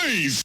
noise.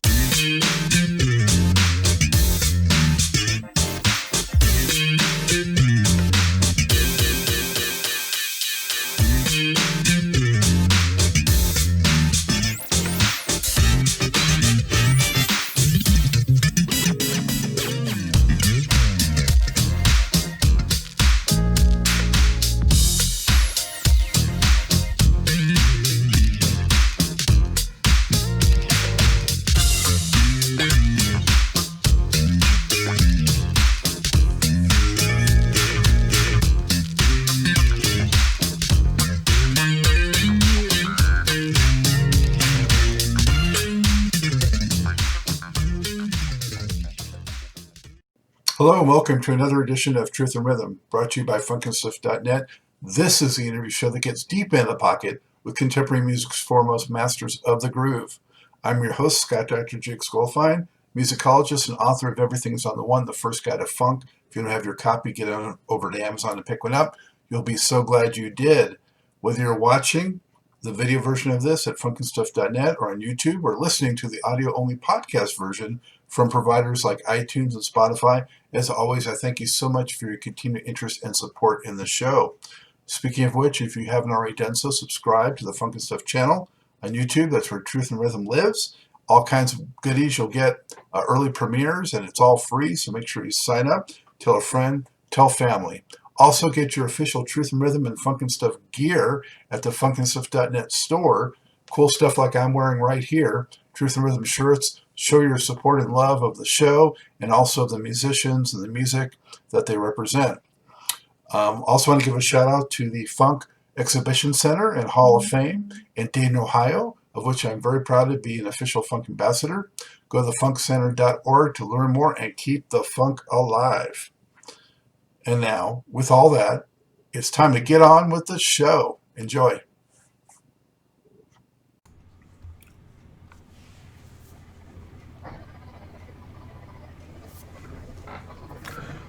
Hello and welcome to another edition of Truth and Rhythm, brought to you by funkinstuff.net. This is the interview show that gets deep in the pocket with contemporary music's foremost masters of the groove. I'm your host, Scott Dr. Jigs Goldfine, musicologist and author of Everything's on the One, the First Guide to Funk. If you don't have your copy, get on over to Amazon and pick one up. You'll be so glad you did. Whether you're watching the video version of this at funkinstuff.net or on YouTube, or listening to the audio-only podcast version from providers like iTunes and Spotify, as always, I thank you so much for your continued interest and support in the show. Speaking of which, if you haven't already done so, subscribe to the Funk and Stuff channel on YouTube. That's where Truth and Rhythm lives. All kinds of goodies. You'll get early premieres, and it's all free, so make sure you sign up. Tell a friend, tell family. Also get your official Truth and Rhythm and Funk and Stuff gear at the funkinstuff.net store. Cool stuff like I'm wearing right here. Truth and Rhythm shirts. Show your support and love of the show and also the musicians and the music that they represent. Also want to give a shout out to the Funk Exhibition Center and Hall of Fame in Dayton, Ohio, of which I'm very proud to be an official funk ambassador. Go to thefunkcenter.org to learn more and keep the funk alive. And now, with all that, it's time to get on with the show. Enjoy.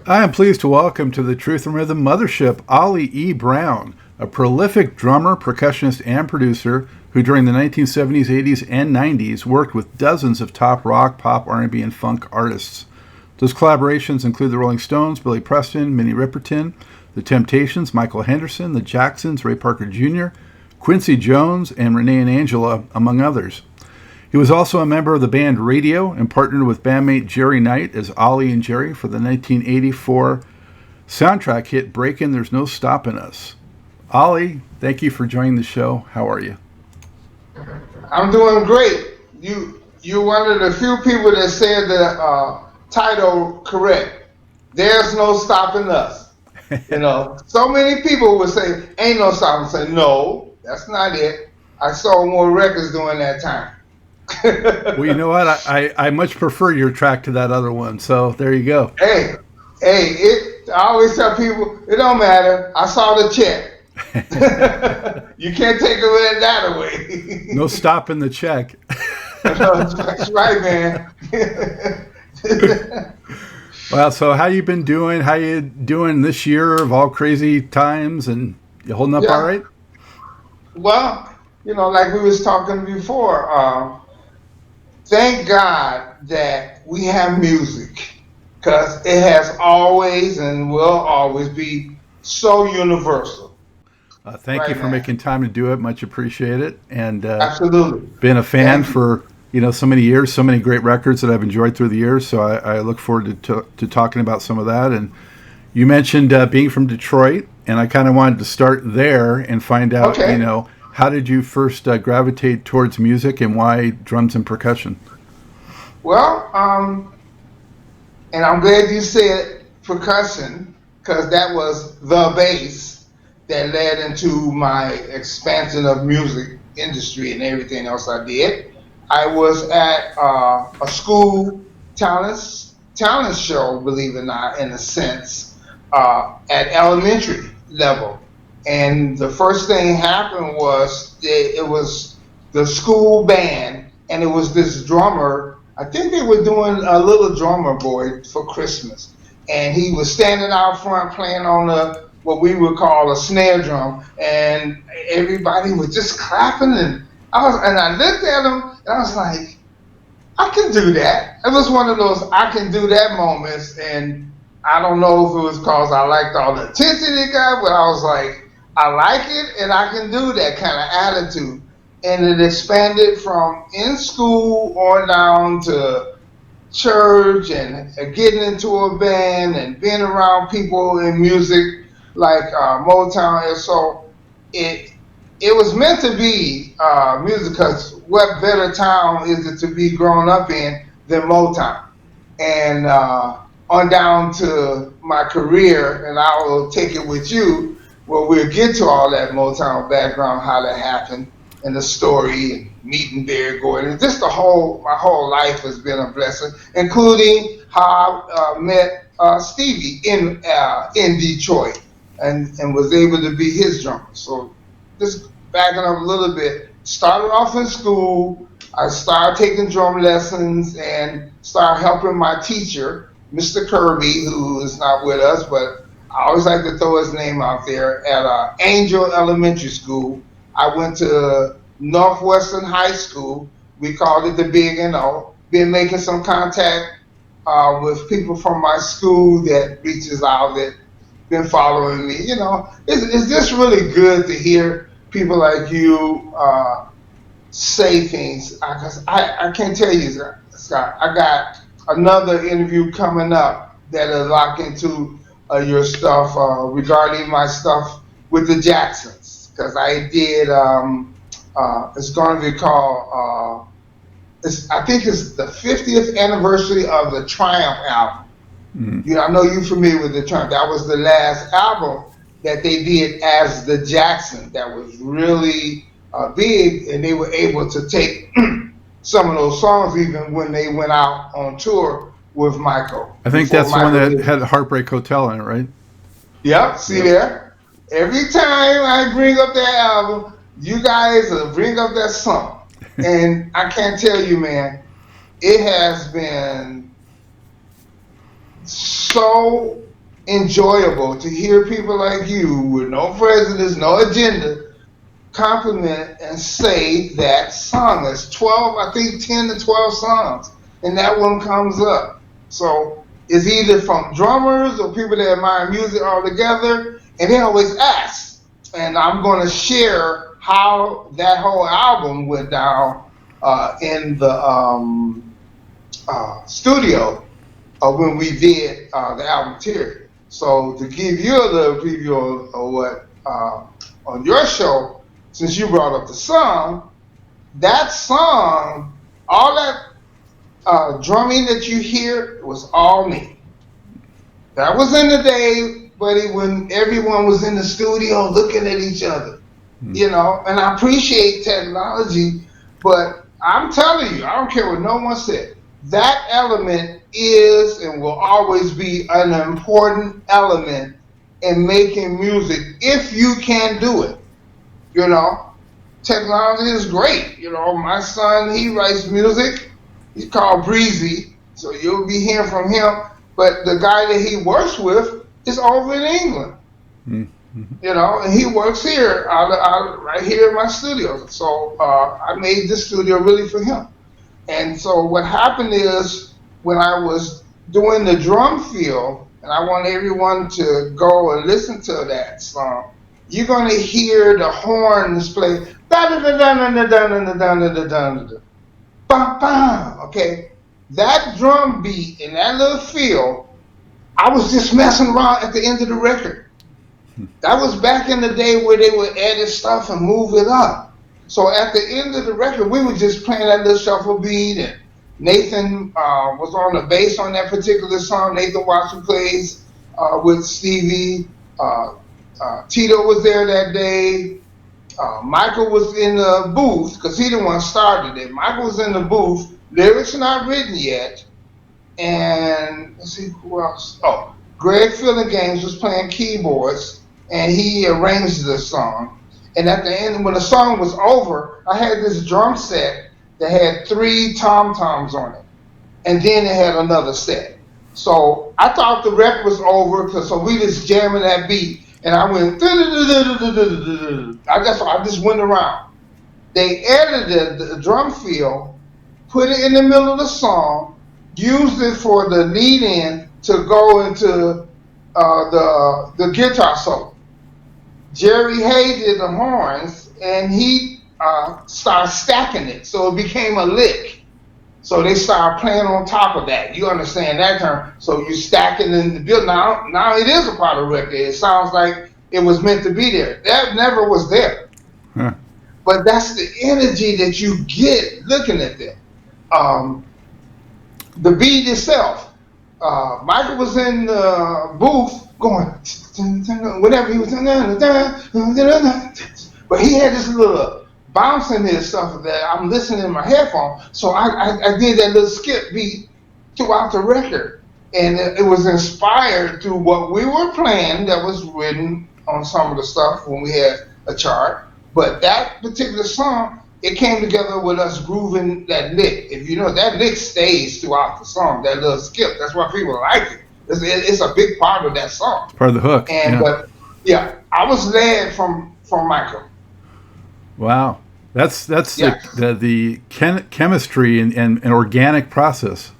I am pleased to welcome to the Truth and Rhythm Mothership, Ollie E. Brown, a prolific drummer, percussionist, and producer who during the 1970s, 80s, and 90s worked with dozens of top rock, pop, R&B, and funk artists. Those collaborations include the Rolling Stones, Billy Preston, Minnie Riperton, The Temptations, Michael Henderson, The Jacksons, Ray Parker Jr., Quincy Jones, and Renee and Angela, among others. He was also a member of the band Raydio and partnered with bandmate Jerry Knight as Ollie and Jerry for the 1984 soundtrack hit Breakin, There's No Stopping Us. Ollie, thank you for joining the show. How are you? I'm doing great. You're one of the few people that said the title correct. There's no stopping us. You know, so many people would say, ain't no stopping. Say, no, that's not it. I sold more records during that time. Well, you know what? I much prefer your track to that other one. So there you go. Hey, I always tell people, it don't matter. I saw the check. You can't take that away. No stopping the check. That's right, man. Well, so how you been doing? How you doing this year of all crazy times? And you holding up all right? Well, you know, like we was talking before, thank God that we have music, because it has always and will always be so universal. Thank you for making time to do it. Much appreciated. And absolutely, been a fan for so many years, so many great records that I've enjoyed through the years. So I look forward to talking about some of that. And you mentioned being from Detroit, and I kind of wanted to start there and find out, how did you first gravitate towards music and why drums and percussion? Well, and I'm glad you said percussion, because that was the base that led into my expansion of music industry and everything else I did. I was at a school talent show, believe it or not, in a sense, at elementary level. And the first thing happened was it was the school band, and it was this drummer. I think they were doing a little drummer boy for Christmas, and he was standing out front playing on what we would call a snare drum, and everybody was just clapping, and I looked at him, and I was like, I can do that. It was one of those I can do that moments, and I don't know if it was because I liked all the attention it got, but I was like, I like it, and I can do that kind of attitude. And it expanded from in school on down to church and getting into a band and being around people in music like Motown. And so it it was meant to be music because what better town is it to be grown up in than Motown? And on down to my career, and I will take it with you, where we'll get to all that Motown background, how that happened, and the story, and meeting Barry Gordon. Just my whole life has been a blessing, including how I met Stevie in Detroit, and was able to be his drummer. So just backing up a little bit, started off in school. I started taking drum lessons and started helping my teacher, Mr. Kirby, who is not with us, but I always like to throw his name out there, at Angel Elementary School. I went to Northwestern High School. We called it the Big and O. Been making some contact with people from my school that reaches out, that been following me. It's just really good to hear people like you say things. Because I can't tell you, Scott, I got another interview coming up that'll lock into your stuff regarding my stuff with the Jacksons. Because I did, it's going to be called, I think it's the 50th anniversary of the Triumph album. Mm-hmm. I know you're familiar with the Triumph. That was the last album that they did as the Jacksons. That was really big, and they were able to take some of those songs even when they went out on tour with Michael. I think that's the one that had Heartbreak Hotel in it, right? Yep, see there? Every time I bring up that album, you guys bring up that song. And I can't tell you, man, it has been so enjoyable to hear people like you with no prejudice, no agenda, compliment and say that song. It's 12, I think 10 to 12 songs, and that one comes up. So it's either from drummers or people that admire music altogether, and they always ask. And I'm going to share how that whole album went down in the studio when we did the album Tear. So to give you a little preview of what on your show, since you brought up the song, all that drumming that you hear was all me. That was in the day, buddy, when everyone was in the studio looking at each other, and I appreciate technology, but I'm telling you, I don't care what no one said, that element is and will always be an important element in making music if you can do it. Technology is great. My son, he writes music. He's called Breezy, so you'll be hearing from him. But the guy that he works with is over in England. Mm-hmm. And he works here, right here in my studio. So I made this studio really for him. And so what happened is, when I was doing the drum fill, and I want everyone to go and listen to that song, you're going to hear the horns play. Okay? That drum beat and that little feel, I was just messing around at the end of the record. That was back in the day where they would edit stuff and move it up. So at the end of the record, we were just playing that little shuffle beat, and Nathan was on the bass on that particular song. Nathan Watson plays with Stevie. Tito was there that day. Michael was in the booth because he the one started it. Michael was in the booth. Lyrics not written yet. And let's see who else. Oh, Greg Fillingames was playing keyboards, and he arranged the song. And at the end, when the song was over, I had this drum set that had 3 tom-toms on it. And then it had another set. So I thought the record was over, so we just jamming that beat. And I went, I just went around. They edited the drum fill put it in the middle of the song, used it for the lead in to go into the guitar solo. Jerry hated the horns, and he started stacking it, so it became a lick. So they started playing on top of that. You understand that term? So you stack it in the build. Now it is a part of the record. It sounds like it was meant to be there. That never was there. Huh. But that's the energy that you get looking at that. The beat itself. Michael was in the booth going, whatever he was doing, but he had this little bouncing and stuff that I'm listening in my headphone. So I did that little skip beat throughout the record. And it was inspired through what we were playing that was written on some of the stuff when we had a chart. But that particular song, it came together with us grooving that lick. If you know, that lick stays throughout the song, that little skip. That's why people like it. It's a big part of that song. Part of the hook. And but yeah, I was led from Michael. Wow. That's the chemistry and organic process.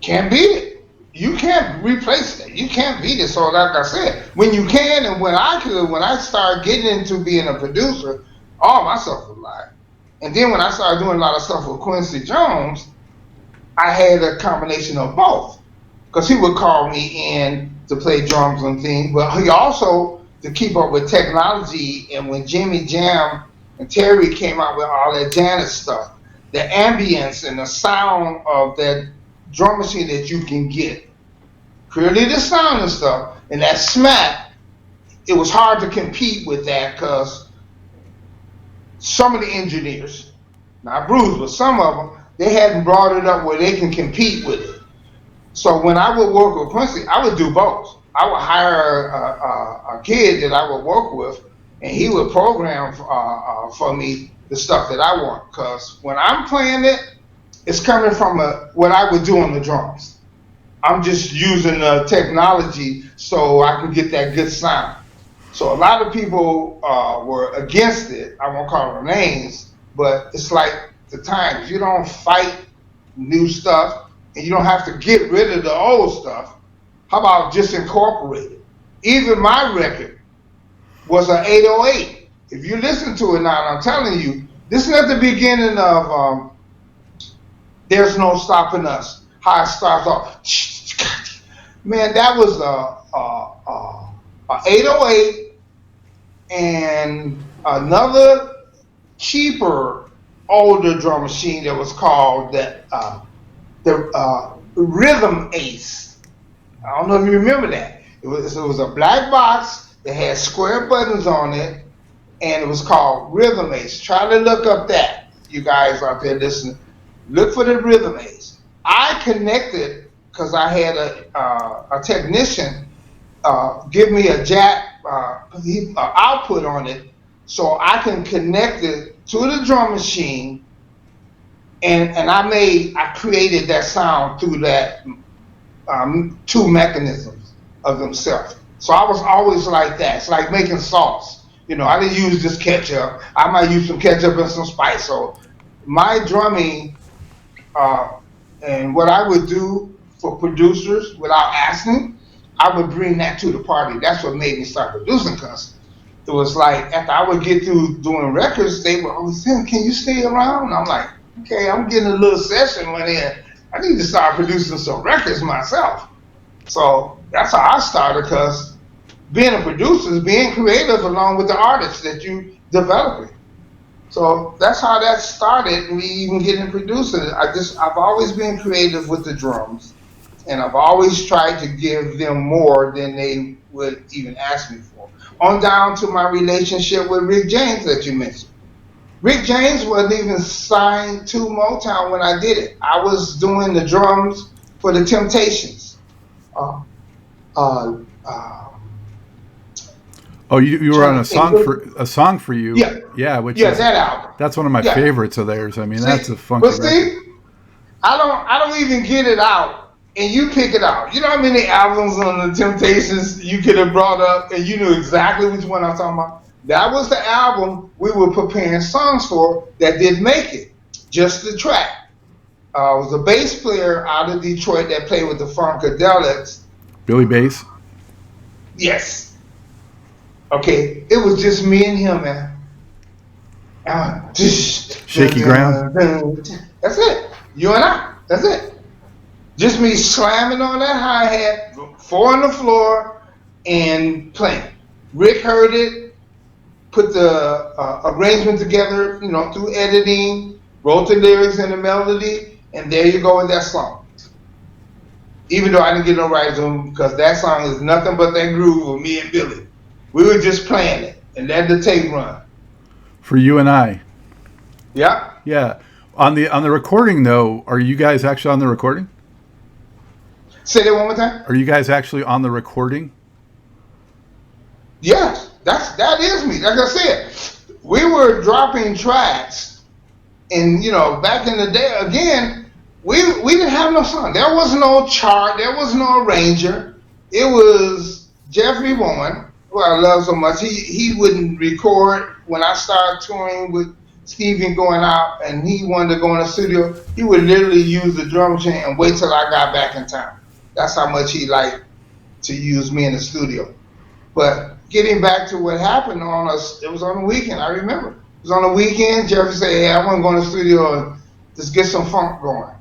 Can't beat it. You can't replace it. You can't beat it. So like I said, when you can and when I could, when I started getting into being a producer, all my stuff was live. And then when I started doing a lot of stuff with Quincy Jones, I had a combination of both. Because he would call me in to play drums and things, but he also, to keep up with technology, and when Jimmy Jam and Terry came out with all that Janet stuff, the ambience and the sound of that drum machine that you can get, clearly the sound and stuff, and that smack, it was hard to compete with that because some of the engineers, not Bruce, but some of them, they hadn't brought it up where they can compete with it. So when I would work with Quincy, I would do both. I would hire a kid that I would work with, and he would program for me the stuff that I want. Because when I'm playing it, it's coming from what I would do on the drums. I'm just using the technology so I can get that good sound. So a lot of people were against it. I won't call them names, but it's like the times. You don't fight new stuff, and you don't have to get rid of the old stuff. How about just incorporate it? Even my record was an 808. If you listen to it now, I'm telling you, this is at the beginning of There's No Stopping Us. How it starts off. Man, that was a 808 and another cheaper, older drum machine that was called the Rhythm Ace. I don't know if you remember that. It was a black box that had square buttons on it, and it was called Rhythm Ace. Try to look up that, you guys out there listening. Look for the Rhythm Ace. I connected because I had a technician give me a jack output on it, so I can connect it to the drum machine, and I created that sound through that two mechanisms of themselves. So I was always like that. It's like making sauce. You know, I didn't use just ketchup. I might use some ketchup and some spice. So my drumming and what I would do for producers without asking, I would bring that to the party. That's what made me start producing, because it was like after I would get through doing records, they were always saying, "Can you stay around?" And I'm like, "Okay, I'm getting a little session went in. I need to start producing some records myself." So that's how I started, because being a producer is being creative along with the artists that you developing. So that's how that started, me even getting producing. I've always been creative with the drums, and I've always tried to give them more than they would even ask me for. On down to my relationship with Rick James that you mentioned. Rick James wasn't even signed to Motown when I did it. I was doing the drums for the Temptations. Oh, you were on a song for you. Yeah. Yeah, that album. That's one of my favorites of theirs. I mean, that's a funky record. But see, I don't even get it out, and you pick it out. You know how many albums on the Temptations you could have brought up, and you knew exactly which one I'm talking about? That was the album we were preparing songs for that didn't make it. just the track. Was a bass player out of Detroit that played with the Funkadelics. Billy Bass? Yes. Okay, it was just me and him, man. Shaky ground? That's it. You and I. That's it. Just me slamming on that hi-hat, 4 on the floor, and playing. Rick heard it, put the arrangement together, through editing, wrote the lyrics and the melody, and there you go with that song. Even though I didn't get no rights on because that song is nothing but that groove of me and Billy. We were just playing it and let the tape run. For you and I. Yeah. Yeah. On the recording though, are you guys actually on the recording? Say that one more time. Are you guys actually on the recording? Yes, that is me. Like I said, we were dropping tracks, and back in the day, again, we didn't have no song. There was no chart. There was no arranger. It was Jeffrey Bowen, who I love so much. He wouldn't record when I started touring with Stevie and going out, and he wanted to go in the studio. He would literally use the drum machine and wait till I got back in town. That's how much he liked to use me in the studio. But getting back to what happened on us, it was on the weekend. I remember. It was on the weekend. Jeffrey said, hey, I want to go in the studio and just get some funk going.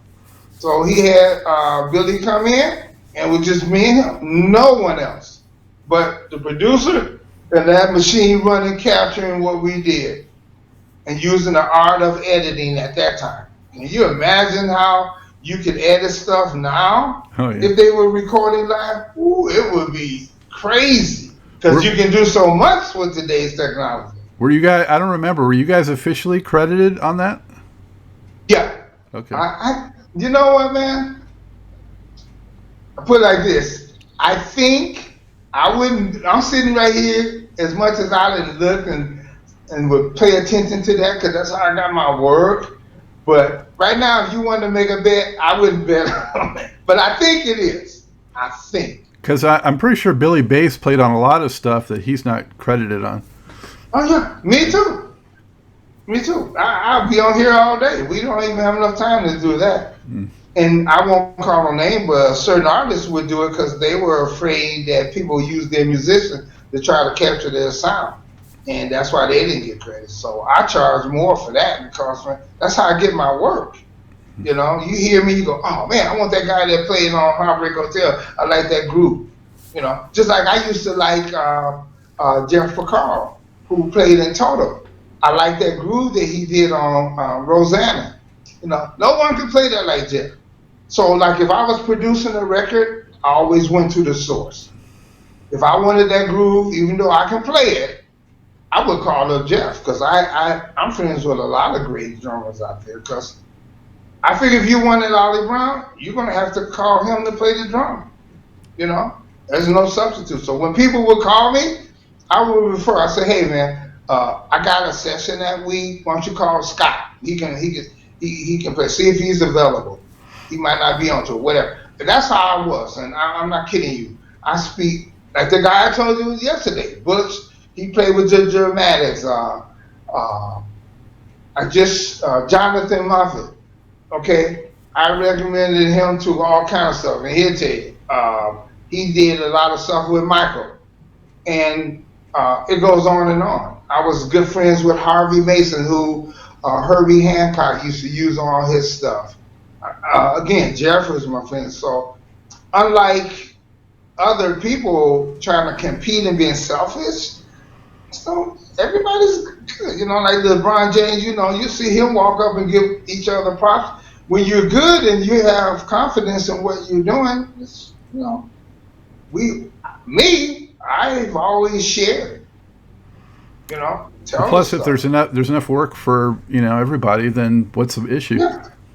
So he had Billy come in, and it was just me and him. No one else. But the producer and that machine running, capturing what we did and using the art of editing at that time. Can you imagine how you could edit stuff now? Oh, yeah. If they were recording live? Ooh, it would be crazy. Because you can do so much with today's technology. Were you guys, I don't remember, were you guys officially credited on that? Yeah. Okay. You know what, man? I put it like this. I think I'm sitting right here, as much as I didn't look and would pay attention to that, because that's how I got my work. But right now, if you wanted to make a bet, I wouldn't bet on it. But I think it is. I think. Because I'm pretty sure Billy Bass played on a lot of stuff that he's not credited on. Oh, yeah. Me too. Me too. I'll be on here all day. We don't even have enough time to do that. And I won't call a name, but certain artists would do it because they were afraid that people use their musicians to try to capture their sound. And that's why they didn't get credit. So I charge more for that because that's how I get my work. You hear me, you go, oh man, I want that guy that played on Heartbreak Hotel. I like that group. Just like I used to like Jeff Porcaro, who played in Toto. I like that groove that he did on Rosanna. No one could play that like Jeff. So like if I was producing a record, I always went to the source. If I wanted that groove, even though I can play it, I would call up Jeff because I'm friends with a lot of great drummers out there because I figure if you wanted Ollie Brown, you're going to have to call him to play the drum. There's no substitute. So when people would call me, I would refer. I say, hey, man, I got a session that week. Why don't you call Scott? He can play. See if he's available. He might not be on tour, whatever. But that's how I was, and I'm not kidding you. I speak like the guy I told you yesterday, Butch. He played with the Dramatics. Jonathan Moffett. Okay, I recommended him to all kinds of stuff, and he'll tell you. He did a lot of stuff with Michael, and it goes on and on. I was good friends with Harvey Mason, who Herbie Hancock used to use all his stuff. Again, Jeff was my friend. So, unlike other people trying to compete and being selfish, so everybody's good. Like LeBron James, you see him walk up and give each other props. When you're good and you have confidence in what you're doing, I've always shared. Plus, if there's enough work for everybody, then what's the issue?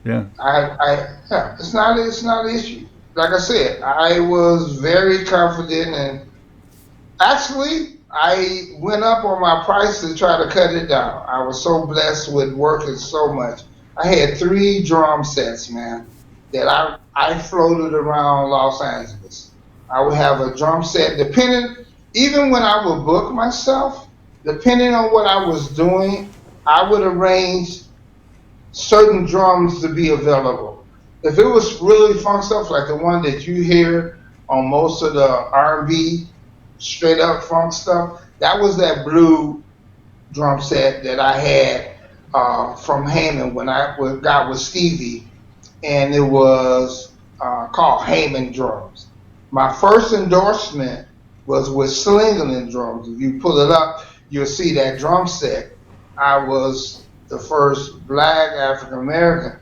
Yeah. It's not an issue. Like I said, I was very confident, and actually, I went up on my price to try to cut it down. I was so blessed with working so much. I had 3 drum sets, man, that I floated around Los Angeles. I would have a drum set, even when I would book myself, depending on what I was doing, I would arrange certain drums to be available. If it was really funk stuff like the one that you hear on most of the R&B, straight up funk stuff, that was that blue drum set that I had from Heyman when I got with Stevie, and it was called Heyman drums. My first endorsement was with Slingerland drums. If you pull it up, you'll see that drum set. I was the first black African American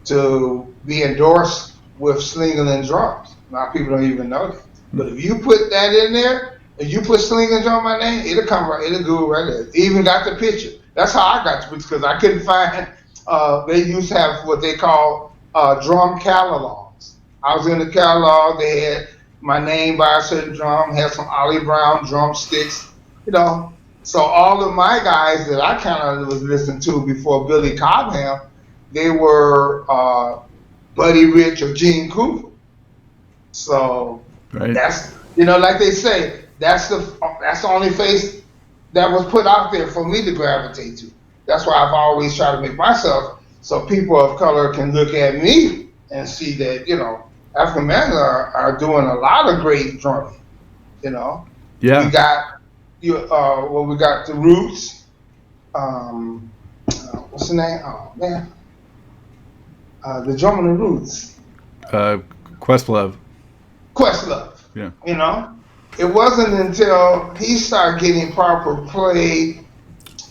to be endorsed with Slingerland drums. A lot of people don't even know that. But if you put that in there, if you put Slingerland drum my name, it'll come right, it'll go right there. It even got the picture. That's how I got the picture, because I couldn't find, they used to have what they call drum catalogs. I was in the catalog, they had my name by a certain drum, had some Ollie Brown drumsticks, you know. So all of my guys that I kind of was listening to before Billy Cobham, they were Buddy Rich or Gene Cooper. So right. That's, you know, like they say, that's the only face that was put out there for me to gravitate to. That's why I've always tried to make myself so people of color can look at me and see that, you know, African Americans are doing a lot of great drumming. You know, Yeah. We got we got the Roots. What's the name? Oh man, the drummer of the Roots. Questlove. Questlove. Yeah. You know, it wasn't until he started getting proper play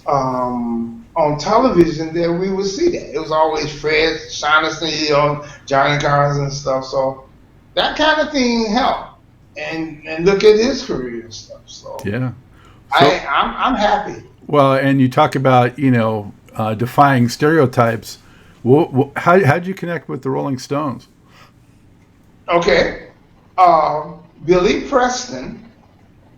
on television that we would see that. It was always Fred Shaughnessy on Johnny Carnes and stuff. So that kind of thing helped. And look at his career and stuff. So yeah. So, I'm happy. Well, and you talk about, you know, defying stereotypes. How'd you connect with the Rolling Stones? Okay. Billy Preston,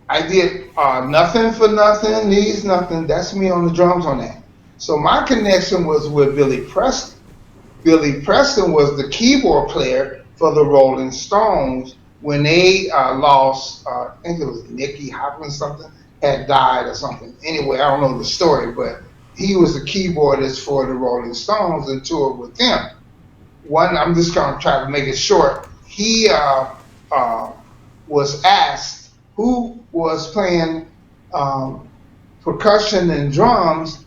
I did Nothing for Nothing, Needs Nothing. That's me on the drums on that. So my connection was with Billy Preston. Billy Preston was the keyboard player for the Rolling Stones when they lost, I think it was Nicky Hopkins something, had died or something. Anyway, I don't know the story, but he was the keyboardist for the Rolling Stones and toured with them. I'm just going to try to make it short. He was asked who was playing percussion and drums,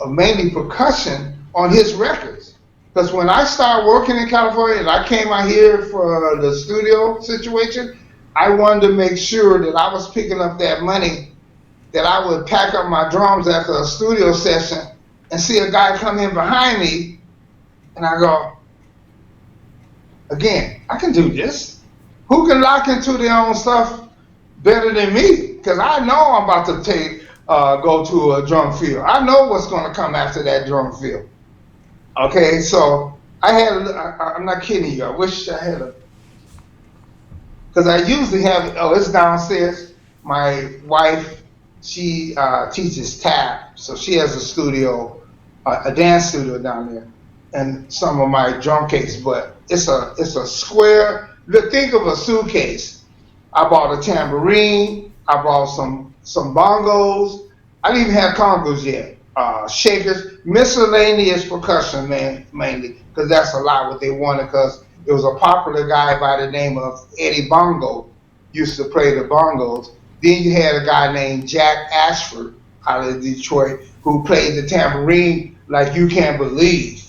mainly percussion, on his records. Because when I started working in California and I came out here for the studio situation, I wanted to make sure that I was picking up that money, that I would pack up my drums after a studio session and see a guy come in behind me, and I go, again, I can do this. Who can lock into their own stuff better than me? Because I know I'm about to go to a drum field. I know what's going to come after that drum field. Okay, so I'm not kidding you. I wish I had because I usually have, it's downstairs. My wife, she teaches tap, so she has a studio, a dance studio down there, and some of my drum cases, but it's a square. Think of a suitcase. I bought a tambourine. I bought some bongos. I didn't even have congos yet. Shakers, miscellaneous percussion, mainly, because that's a lot what they wanted. Because there was a popular guy by the name of Eddie Bongo used to play the bongos. Then you had a guy named Jack Ashford out of Detroit who played the tambourine like you can't believe.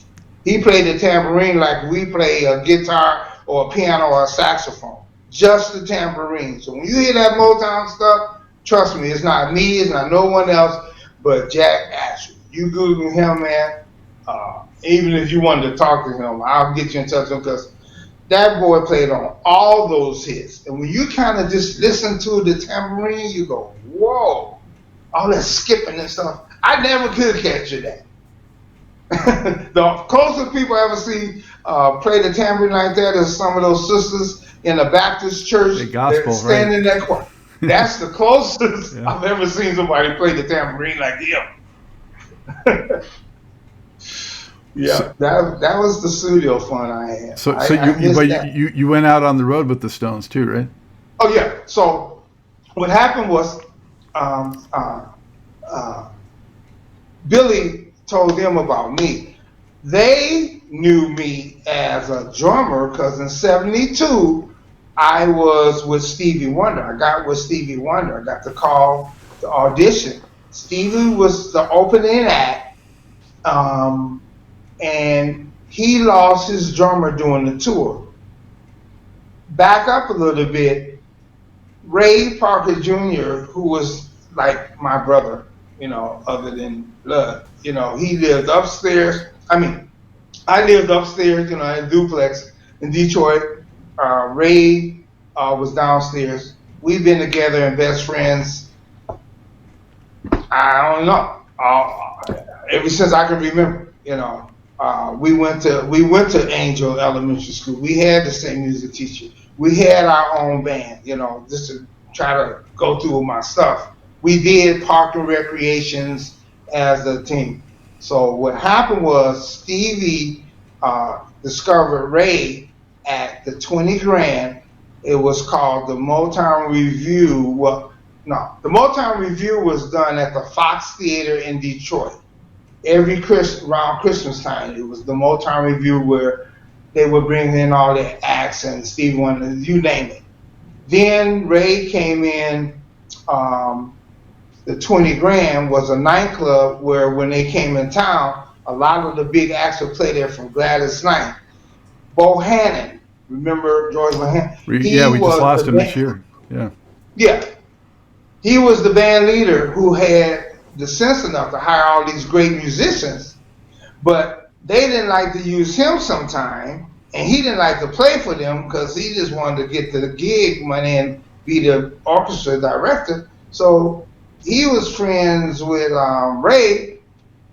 He played the tambourine like we play a guitar or a piano or a saxophone. Just the tambourine. So when you hear that Motown stuff, trust me, it's not me, it's not no one else but Jack Ashford. You Google him, man. Even if you wanted to talk to him, I'll get you in touch with him, because that boy played on all those hits. And when you kind of just listen to the tambourine, you go, whoa, all that skipping and stuff. I never could capture that. The closest people I ever see play the tambourine like that is some of those sisters in a Baptist church the gospel, that stand right? in that corner. That's the closest I've ever seen somebody play the tambourine like him. Yeah, that was the studio fun I had. So you went out on the road with the Stones too, right? Oh yeah. So what happened was, Billy told them about me. They knew me as a drummer because in '72 I was with Stevie Wonder. I got with Stevie Wonder. I got the call to audition. Stevie was the opening act, and he lost his drummer during the tour. Back up a little bit, Ray Parker Jr., who was like my brother, other than blood, he lived upstairs. I lived upstairs, in a duplex in Detroit. Ray was downstairs. We've been together and best friends, I don't know, ever since I can remember. We went to Angel Elementary School. We had the same music teacher. We had our own band. Just to try to go through my stuff. We did park and recreations as a team. So what happened was Stevie discovered Ray at the 20 Grand. It was called the Motown Review. Well, no, the Motown Review was done at the Fox Theater in Detroit. Around Christmas time, it was the Motown Review where they would bring in all the acts and Stevie Wonder, you name it. Then Ray came in. The 20 Grand was a nightclub where when they came in town, a lot of the big acts would play there from Gladys Knight. Bohannon, remember George Bohannon? We just lost him this year. Yeah. Yeah. He was the band leader who had the sense enough to hire all these great musicians, but they didn't like to use him sometime, and he didn't like to play for them because he just wanted to get to the gig money and be the orchestra director. So he was friends with Ray,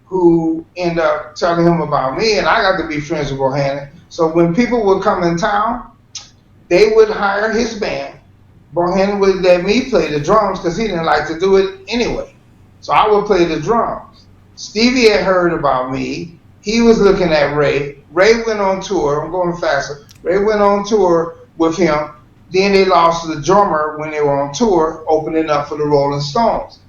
who ended up telling him about me, and I got to be friends with Bohannon. So when people would come in town, they would hire his band. Bohannon would let me play the drums because he didn't like to do it anyway. So I would play the drums. Stevie had heard about me. He was looking at Ray. Ray went on tour. I'm going faster. Ray went on tour with him. Then they lost the drummer when they were on tour, opening up for the Rolling Stones.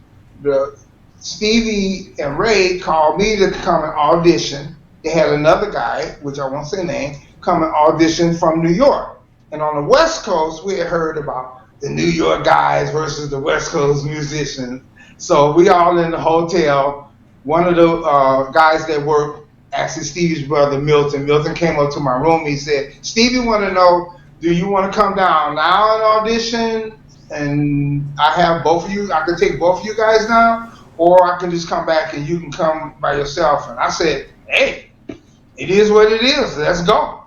Stevie and Ray called me to come and audition. They had another guy, which I won't say name, come and audition from New York. And on the West Coast, we had heard about the New York guys versus the West Coast musicians. So we all in the hotel. One of the guys that worked, actually Stevie's brother, Milton. Milton came up to my room. He said, Stevie want to know, do you want to come down now and audition? And I have both of you. I can take both of you guys now, or I can just come back and you can come by yourself. And I said, hey, it is what it is. Let's go.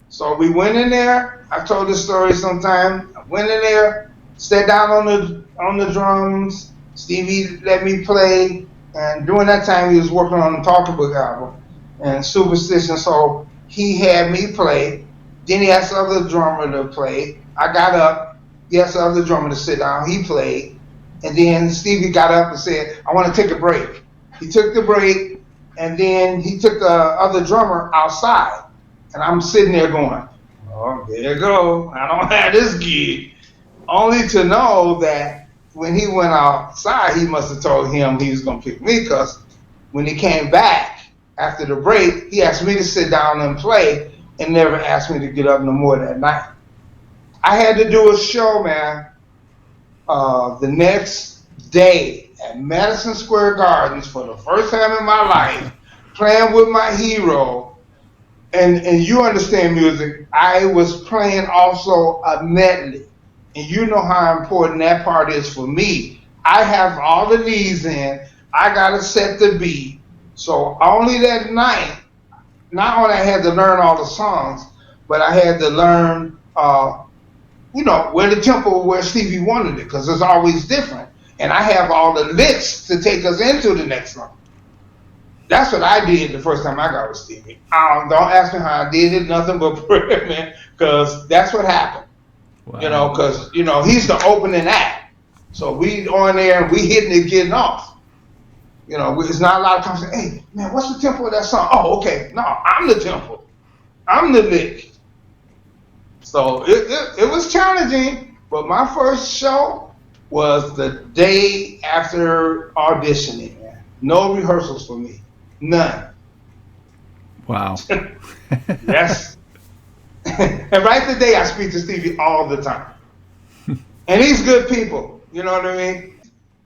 So we went in there. I told this story sometime. I went in there, sat down on the drums. Stevie let me play, and during that time he was working on the Talking Book album and Superstition, so he had me play. Then he asked the other drummer to play. I got up. He asked the other drummer to sit down. He played, and then Stevie got up and said, I want to take a break. He took the break, and then he took the other drummer outside, and I'm sitting there going, oh, there you go. I don't have this gig. Only to know that when he went outside, he must have told him he was going to pick me, because when he came back after the break, he asked me to sit down and play and never asked me to get up no more that night. I had to do a show, man, the next day at Madison Square Gardens for the first time in my life, playing with my hero. And you understand music, I was playing also a medley. And you know how important that part is for me. I have all the leads in. I got to set the beat. So only that night, not only I had to learn all the songs, but I had to learn, where the tempo, where Stevie wanted it, because it's always different. And I have all the licks to take us into the next song. That's what I did the first time I got with Stevie. Don't ask me how I did it, nothing but prayer, man, because that's what happened. Wow. Because, he's the opening act. So we on there and we hitting it, getting off. It's not a lot of times saying, hey, man, what's the tempo of that song? Oh, okay. No, I'm the tempo. I'm the lick. So it was challenging, but my first show was the day after auditioning, man. No rehearsals for me. None. Wow. Yes. And right today, I speak to Stevie all the time. And he's good people. You know what I mean?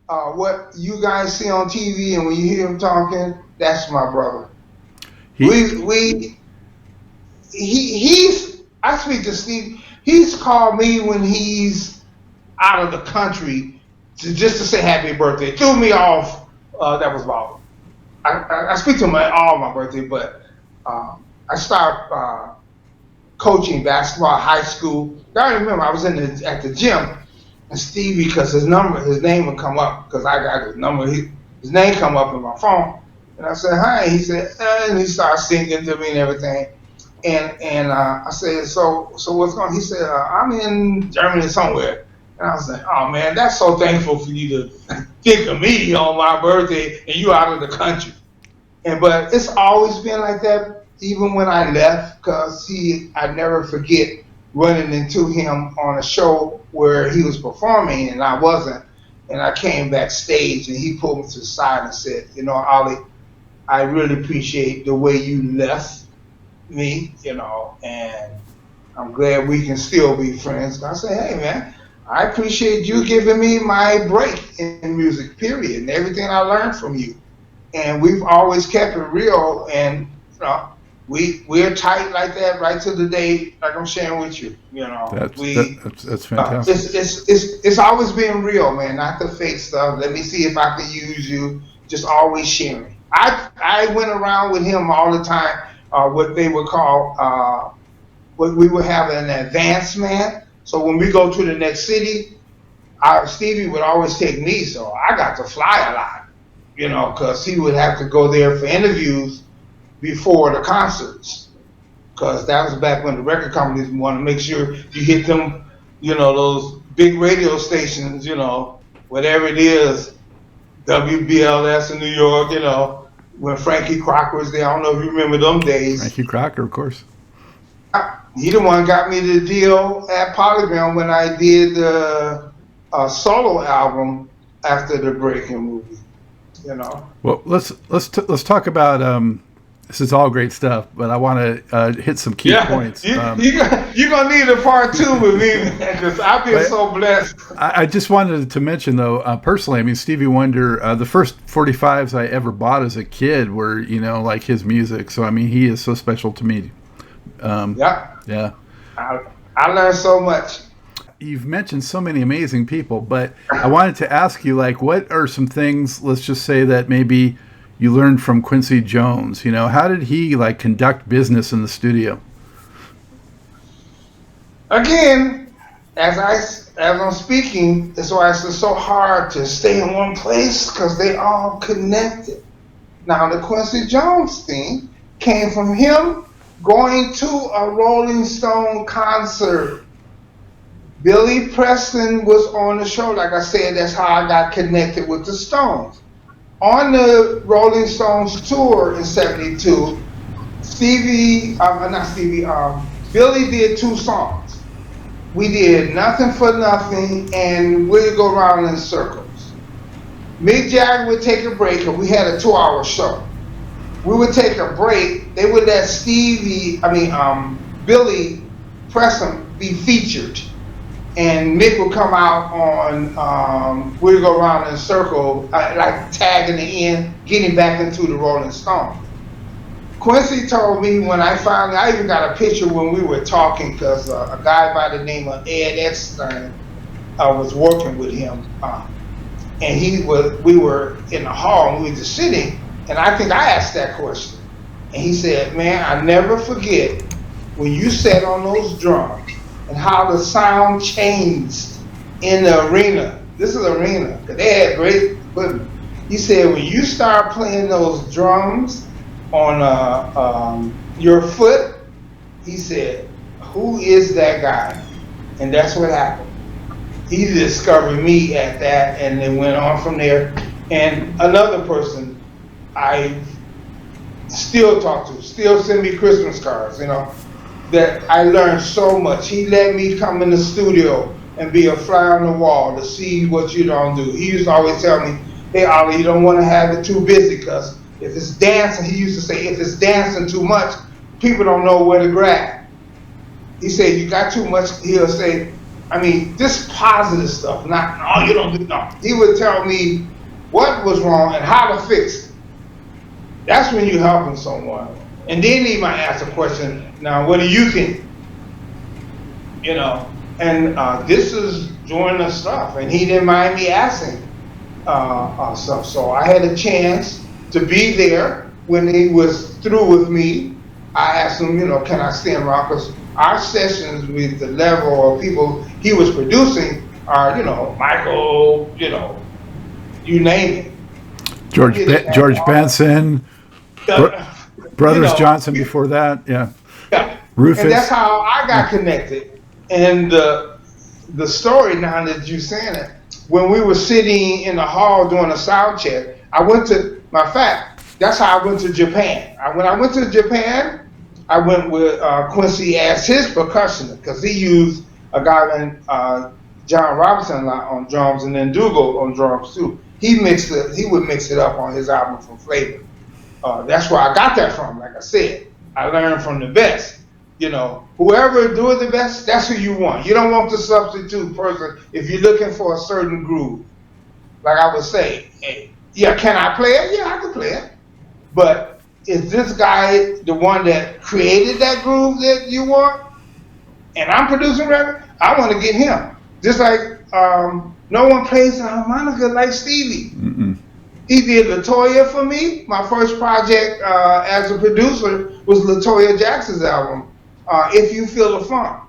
What you guys see on TV and when you hear him talking, that's my brother. He He's, I speak to Steve, he's called me when he's out of the country just to say happy birthday. Threw me off. That was about, I speak to him at all my birthday, but I started coaching basketball high school. I remember I was at the gym, and Stevie, because his name would come up, because I got his number, his name come up in my phone, and I said hi. He said, and he started singing to me and everything, and I said, so what's going on? He said, I'm in Germany somewhere, and I was like, oh man, that's so thankful for you to think of me on my birthday, and you out of the country. But it's always been like that, even when I left, because I never forget running into him on a show where he was performing and I wasn't. And I came backstage and he pulled me to the side and said, you know, Ollie, I really appreciate the way you left me, you know, and I'm glad we can still be friends. I said, hey man, I appreciate you giving me my break in music, period, and everything I learned from you. And we've always kept it real, and you know, we're tight like that right to the day, like I'm sharing with you. You know, that's fantastic. It's always been real, man, not the fake stuff. Let me see if I can use you. Just always sharing. I went around with him all the time. What they would call what we would have an advance man. So when we go to the next city, Stevie would always take me, so I got to fly a lot. You know, because he would have to go there for interviews before the concerts. Because that was back when the record companies wanted to make sure you hit them, you know, those big radio stations, you know, whatever it is, WBLS in New York, you know, when Frankie Crocker was there. I don't know if you remember them days. Frankie Crocker, of course. He the one got me the deal at Polygram when I did the solo album after the Breakin movie. You know. Well, let's talk about. This is all great stuff, but I want to hit some key points. You're gonna need a part two with me, man, because I've been so blessed. I just wanted to mention, though, personally, I mean, Stevie Wonder. The first 45s I ever bought as a kid were, you know, like his music. So I mean, he is so special to me. Yeah. I learned so much. You've mentioned so many amazing people, but I wanted to ask you, like, what are some things, let's just say, that maybe you learned from Quincy Jones? You know, how did he, like, conduct business in the studio? Again, as I'm speaking, that's why it's so hard to stay in one place, because they all connected. Now, the Quincy Jones thing came from him going to a Rolling Stone concert. Billy Preston was on the show. Like I said, that's how I got connected with the Stones. On the Rolling Stones tour in '72, Billy did two songs. We did Nothing for Nothing and We'll Go Round in Circles. Mick Jagger would take a break, and we had a 2-hour show. We would take a break. They would let Billy Preston be featured. And Mick would come out on We'll Go Round in a Circle, like tagging the end, getting back into the Rolling Stones. Quincy told me when I even got a picture when we were talking, because a guy by the name of Ed Eckstein was working with him. And we were in the hall and we were just sitting, and I think I asked that question. And he said, man, I never forget when you sat on those drums and how the sound changed in the arena. This is arena, because they had great equipment. He said, when you start playing those drums on your foot, he said, who is that guy? And that's what happened. He discovered me at that, and then went on from there. And another person I still talk to, still send me Christmas cards, you know, that I learned so much. He let me come in the studio and be a fly on the wall to see what you don't do. He used to always tell me, hey, Ollie, you don't want to have it too busy, because If it's dancing, he used to say, if it's dancing too much, people don't know where to grab. He said, you got too much. He'll say, I mean, this positive stuff, not, oh, you don't do, no. He would tell me what was wrong and how to fix it. That's when you're helping someone. And then he might ask a question, now, what do you think? You know, and this is during the stuff, and he didn't mind me asking stuff. So I had a chance to be there when he was through with me. I asked him, you know, can I stay around? Because our sessions with the level of people he was producing are, you know, Michael, you know, you name it. George Benson, Brothers Johnson you know, before that, yeah. Yeah. Rufus. And that's how I got connected. And the story, now that you're saying it, when we were sitting in the hall doing a sound check, I went to, my fact, that's how I went to Japan. When I went to Japan, I went with Quincy as his percussionist, because he used a guy named John Robinson on drums, and then Dougal on drums too. He would mix it up on his album from Flavor. That's where I got that from. Like I said, I learned from the best. You know, whoever do it the best, that's who you want. You don't want the substitute person if you're looking for a certain groove. Like I would say, hey, yeah, can I play it? Yeah, I can play it. But is this guy the one that created that groove that you want? And I'm producing record, I want to get him. Just like no one plays the harmonica like Stevie. Mm-mm. He did LaToya for me. My first project as a producer was LaToya Jackson's album, If You Feel the Funk.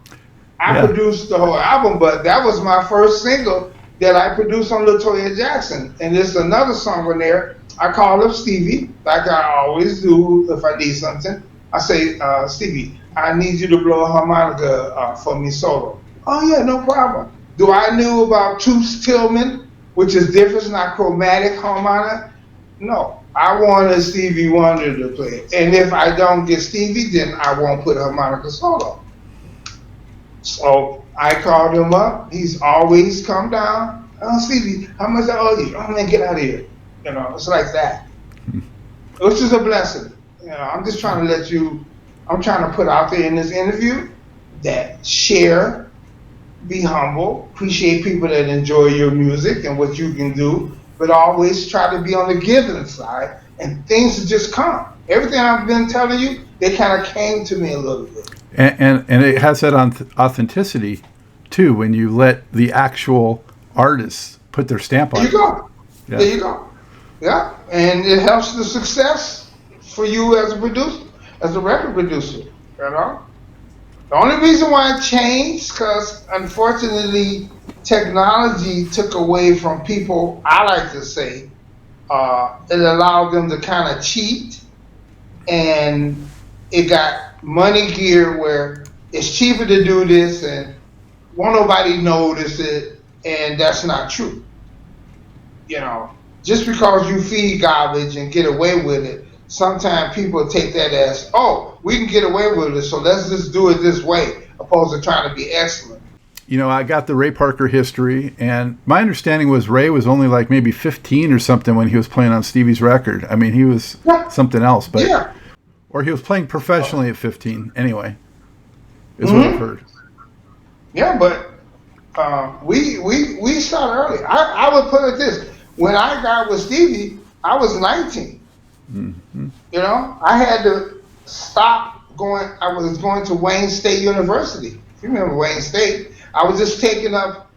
I produced the whole album, but that was my first single that I produced on LaToya Jackson. And there's another song on there. I call up Stevie, like I always do if I need something. I say, Stevie, I need you to blow a harmonica for me solo. Oh yeah, no problem. Do I knew about Toots Tillman, which is different, it's not chromatic harmonica? No, I wanted Stevie Wonder to play it. And if I don't get Stevie, then I won't put harmonica solo. So I called him up. He's always come down. Oh, Stevie, how much I owe you? Oh man, get out of here. You know, it's like that. Which is a blessing. You know, I'm just trying to let you, I'm trying to put out there in this interview that share, be humble, appreciate people that enjoy your music and what you can do, but always try to be on the giving side, and things just come. Everything I've been telling you, they kind of came to me a little bit. And it has that authenticity, too, when you let the actual artists put their stamp on it. There you go. Yeah. There you go. Yeah, and it helps the success for you as a producer, as a record producer, you know? The only reason why it changed, because unfortunately technology took away from people, I like to say, it allowed them to kind of cheat, and it got money geared where it's cheaper to do this and won't nobody notice it, and that's not true. You know, just because you feed garbage and get away with it, sometimes people take that as, oh, we can get away with it, so let's just do it this way, opposed to trying to be excellent. You know, I got the Ray Parker history, and my understanding was Ray was only like maybe 15 or something when he was playing on Stevie's record. I mean, he was something else, but or he was playing professionally at 15 anyway, is what I've heard. Yeah, but we started early. I would put it this. When I got with Stevie, I was 19. Mm-hmm. You know, I had to stop going. I was going to Wayne State University. If you remember Wayne State, I was just taking up,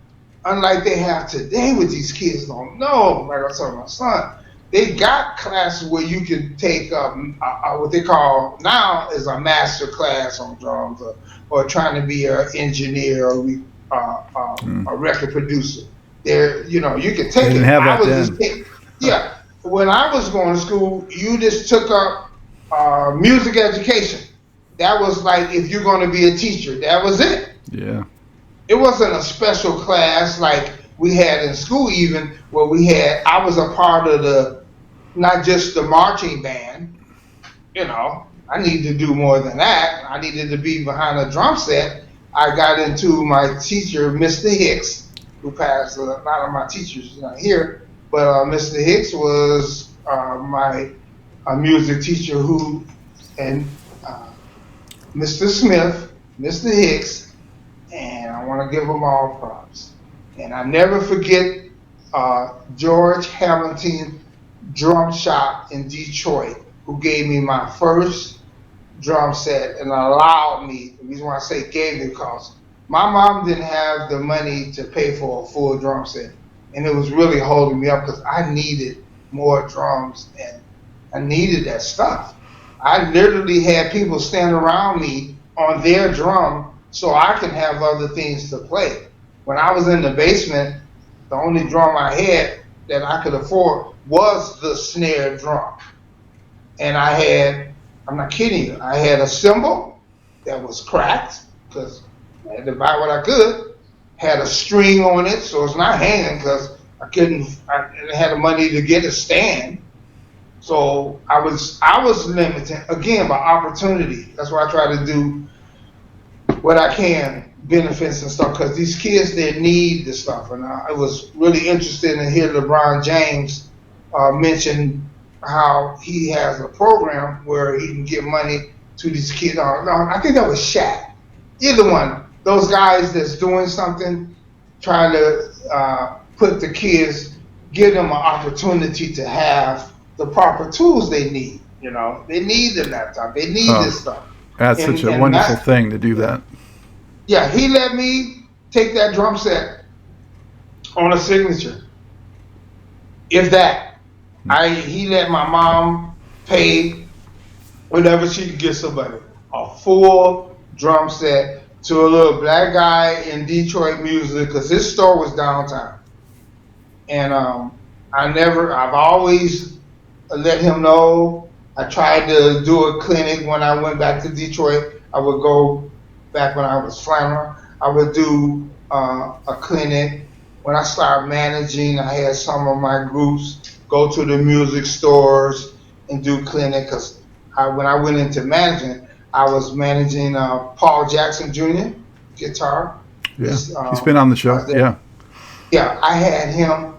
unlike they have today with these kids don't know, like I was telling my son, they got classes where you can take what they call now is a master class on drums, or trying to be an engineer or a record producer. There, you know, you can take it. I was just taking, when I was going to school, you just took up music education. That was like, if you're going to be a teacher, that was it. Yeah. It wasn't a special class like we had in school, even where I was a part of not just the marching band. You know, I needed to do more than that. I needed to be behind a drum set. I got into my teacher, Mr. Hicks, who passed. A lot of my teachers not here, but Mr. Hicks was my a music teacher and Mr. Smith, Mr. Hicks, and I want to give them all props. And I never forget George Hamilton Drum Shop in Detroit, who gave me my first drum set and allowed me. The reason why I say gave me, because my mom didn't have the money to pay for a full drum set, and it was really holding me up because I needed more drums and I needed that stuff. I literally had people stand around me on their drum so I can have other things to play. When I was in the basement, the only drum I had that I could afford was the snare drum. And I had, I'm not kidding you, I had a cymbal that was cracked because I had to buy what I could, had a string on it so it's not hanging because I didn't have the money to get a stand. So I was limited again by opportunity. That's why I try to do what I can, benefits and stuff, because these kids, they need this stuff. And I was really interested in hearing LeBron James mention how he has a program where he can give money to these kids. I think that was Shaq. Either one, those guys that's doing something, trying to put the kids, give them an opportunity to have the proper tools they need. You know, they need the laptop, they need this stuff. That's such a wonderful thing to do that. Yeah, he let me take that drum set on a signature. If that, he let my mom pay whatever she could get somebody a full drum set to a little black guy in Detroit music, because his store was downtown. And I've always let him know. I tried to do a clinic when I went back to Detroit. I would go back when I was flanner. I would do a clinic. When I started managing, I had some of my groups go to the music stores and do clinic, because when I went into management, I was managing Paul Jackson Jr. guitar. Yeah, he's been on the show. Yeah. Yeah, I had him.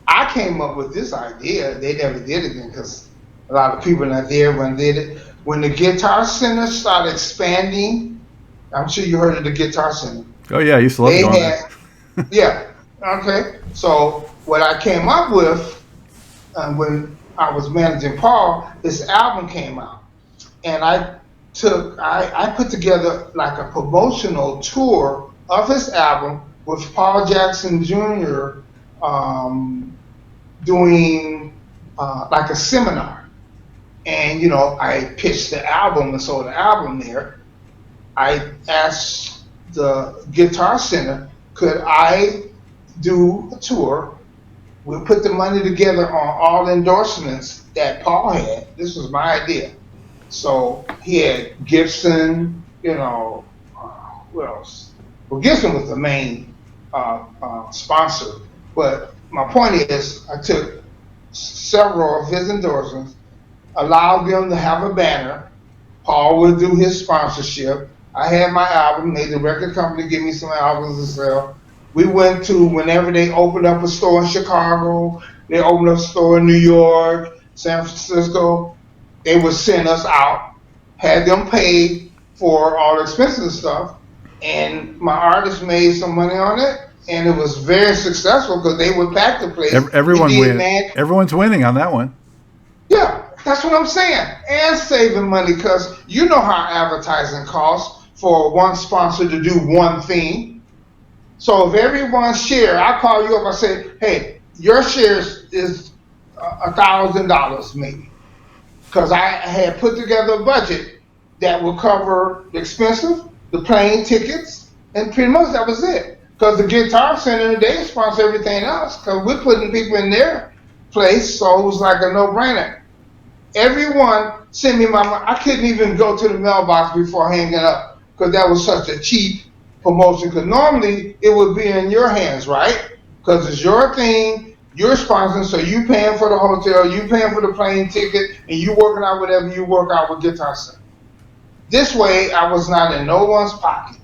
I came up with this idea. They never did it because a lot of people not there when they did it. When the Guitar Center started expanding, I'm sure you heard of the Guitar Center. Oh yeah, I used to love going there. Yeah. Okay. So what I came up with when I was managing Paul, this album came out, and I put together like a promotional tour of his album with Paul Jackson Jr. Doing like a seminar. And, you know, I pitched the album and sold the album there. I asked the Guitar Center, could I do a tour? We'll put the money together on all endorsements that Paul had. This was my idea. So he had Gibson, you know, what else? Well, Gibson was the main sponsor. But my point is, I took several of his endorsements, allowed them to have a banner. Paul would do his sponsorship. I had my album, made the record company give me some albums to sell. We went to, whenever they opened up a store in Chicago, they opened up a store in New York, San Francisco, they would send us out, had them pay for all the expensive stuff, and my artists made some money on it, and it was very successful because they would pack the place. Everyone's winning on that one. Yeah. That's what I'm saying. And saving money, because you know how advertising costs for one sponsor to do one thing. So if everyone share, I call you up, I say, hey, your share is $1,000 maybe. Because I had put together a budget that would cover the expensive, the plane tickets, and pretty much that was it. Because the Guitar Center, they sponsor everything else, because we're putting people in their place, so it was like a no-brainer. Everyone sent me my money. I couldn't even go to the mailbox before hanging up because that was such a cheap promotion. Because normally it would be in your hands, right? Because it's your thing, you're sponsoring, so you paying for the hotel, you paying for the plane ticket, and you working out whatever you work out with Guitar Center. This way, I was not in no one's pocket.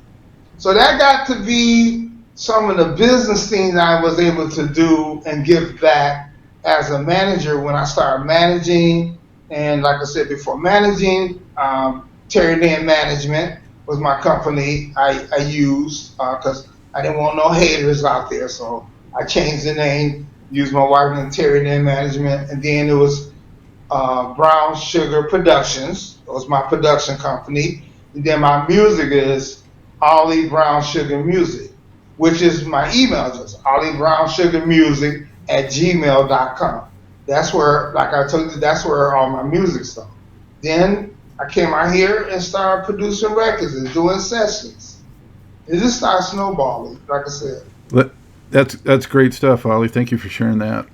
So that got to be some of the business things I was able to do and give back as a manager, when I started managing, and like I said before, managing, Terry Lynn Management was my company I used because I didn't want no haters out there. So I changed the name, used my wife and Terry Lynn Management, and then it was Brown Sugar Productions. It was my production company. And then my music is Ollie Brown Sugar Music, which is my email address, Ollie Brown Sugar Music at gmail.com. That's where, like I told you, that's where all my music stuff. Then I came out here and started producing records and doing sessions. It just started snowballing, like I said. That's great stuff, Ollie. Thank you for sharing that.